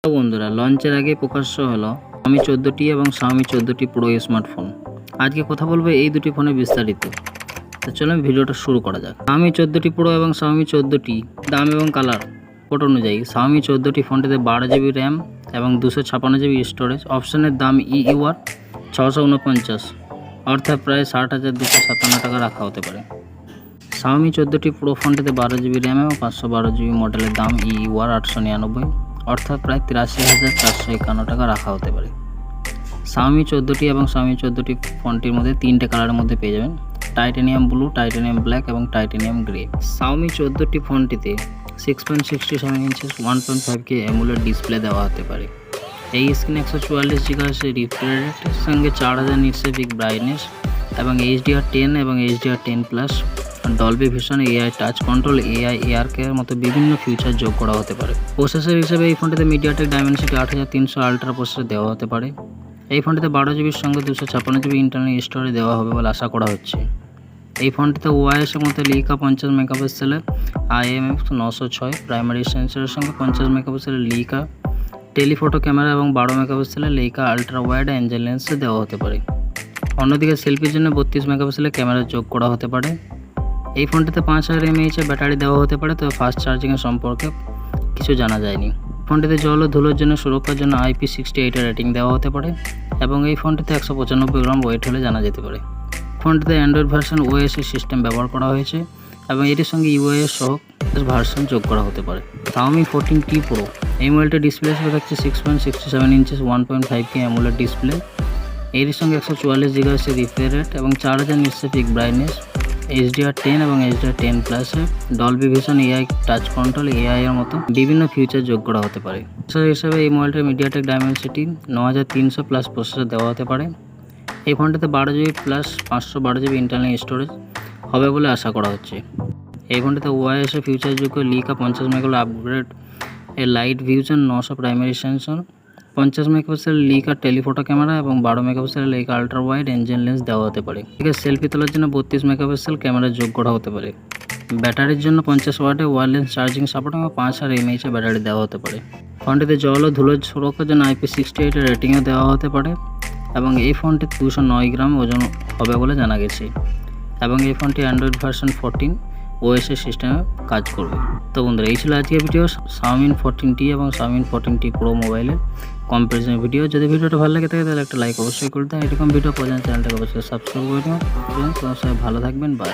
তো বন্ধুরা, লঞ্চের আগে প্রকাশ্য হলো Xiaomi 14T এবং Xiaomi 14T Pro স্মার্টফোন। আজকে কথা বলবো এই দুটি ফোনের বিস্তারিত। তো চলুন ভিডিওটা শুরু করা যাক। Xiaomi 14T Pro এবং Xiaomi 14T দাম এবং কালার কোড অনুযায়ী Xiaomi 14T ফোনটিতে 12GB র্যাম এবং 256GB স্টোরেজ, অপশনের দাম EUR 649, অর্থাৎ প্রায় 60,257 টাকা রাখা হতে পারে। Xiaomi 14T Pro ফোনটিতে 12GB র্যাম এবং 512GB মডেলের দাম EUR 899, অর্থাৎ প্রায় 83,451 টাকা রাখা হতে পারে। Xiaomi 14T এবং Xiaomi 14T ফোনটির মধ্যে তিনটে কালারের মধ্যে পেয়ে যাবেন: টাইটানিয়াম ব্লু, টাইটানিয়াম ব্ল্যাক এবং টাইটানিয়াম গ্রে। Xiaomi 14T ফোনটিতে 6.67 ইঞ্চেস 1.5K AMOLED ডিসপ্লে দেওয়া হতে পারে। এই স্ক্রিনে 144GB রিফ্রেশ রেটের সঙ্গে 4000 নিটস পিক ব্রাইটনেস এবং HDR10 এবং HDR10+, Dolby vision, AI touch control, AI এয়ারকেয়ার মতো বিভিন্ন ফিচার যোগ করা হতে পারে। প্রসেসর হিসেবে এই ফোনটিতে মিডিয়াটেক ডাইমেনসিটি 8300 আলট্রা প্রসেসর দেওয়া হতে পারে। এই ফোনটিতে 12GBর সঙ্গে 256GB ইন্টারনাল স্টোরেজ দেওয়া হবে বলে আশা করা হচ্ছে। এই ফোনটিতে ওআইএস এর মধ্যে লিকা 50 মেগাপিক্সেলের IMF 906 প্রাইমারি সেন্সরের সঙ্গে 50 মেগাপিক্সেলের লিকা টেলিফটো ক্যামেরা এবং 12 মেগাপিক্সেলের লিকা আলট্রা ওয়াইড অ্যাঙ্গেল লেন্স দেওয়া হতে পারে। অন্যদিকে সেলফির জন্য 32 মেগাপিক্সেলের ক্যামেরা যোগ করা হতে পারে। এই ফোনটিতে 5000 mAh ব্যাটারি দেওয়া হতে পারে, তবে ফাস্ট চার্জিংয়ের সম্পর্কে কিছু জানা যায়নি। ফোনটিতে জল ও ধুলোর জন্য সুরক্ষার জন্য IP68 রেটিং দেওয়া হতে পারে এবং এই ফোনটিতে 195 গ্রাম ওয়েট হলে জানা যেতে পারে। ফোনটিতে অ্যান্ড্রয়েড ভার্সন OS সিস্টেম ব্যবহার করা হয়েছে এবং এটির সঙ্গে iOS সহ ভার্সন যোগ করা হতে পারে। Xiaomi 14T Pro এই মোবাইলটির ডিসপ্লে হিসেবে থাকছে 6.67 ইঞ্চেস 1.5K AMOLED ডিসপ্লে। এর সঙ্গে 144GB রিফ্রেশ রেট এবং 4000 নিটস পিক ব্রাইটনেস, HDR10 এবং HDR10+, Dolby vision, AI touch control, AI এর মতো বিভিন্ন ফিচার যোগ করা হতে পারে। প্রসেসর হিসেবে এই মোবাইলটির মিডিয়াটেক ডাইমেনসিটি 9300+ প্রসেসর দেওয়া হতে পারে। এই ফোনটিতে 12GB plus 512GB internal storage হবে বলে আশা করা হচ্ছে। এই ফোনটিতে ওআইএস এর ফিচারযোগ্য লিকা 50 মেগাপিক্সেল আপগ্রেড এর Light Fusion 900 primary sensor, 50 megapixel Leica telephoto camera এবং 12 megapixel Leica ultra wide angle lens দেওয়া হতে পারে। এদিকে সেলফি তোলার জন্য 32 মেগাপিক্সেল ক্যামেরা যোগ করা হতে পারে। ব্যাটারির জন্য 50 ওয়াটের ওয়্যারলেস চার্জিং সাপোর্ট এবং 5000 mAh ব্যাটারি দেওয়া হতে পারে। ফোনটিতে জল ও ধুলোর সুরক্ষার জন্য IP68 রেটিংও দেওয়া হতে পারে এবং এই ফোনটি 209 গ্রাম ওজন হবে বলে জানা গেছে এবং এই ফোনটি অ্যান্ড্রয়েড ভার্সন 14 OS সিস্টেমে কাজ করবে। তো বন্ধুরা, এই ছিল আজকের ভিডিও Xiaomi 14T এবং Xiaomi 14T Pro মোবাইলের কম্পারিজন ভিডিও। যদি ভিডিওটা ভালো লাগে থাকে তাহলে একটা লাইক অবশ্যই করে দেন। এরকম ভিডিও পাওয়ার জন্য চ্যানেলটাকে অবশ্যই সাবস্ক্রাইব করে দিন। সবাই ভালো থাকবেন, বাই।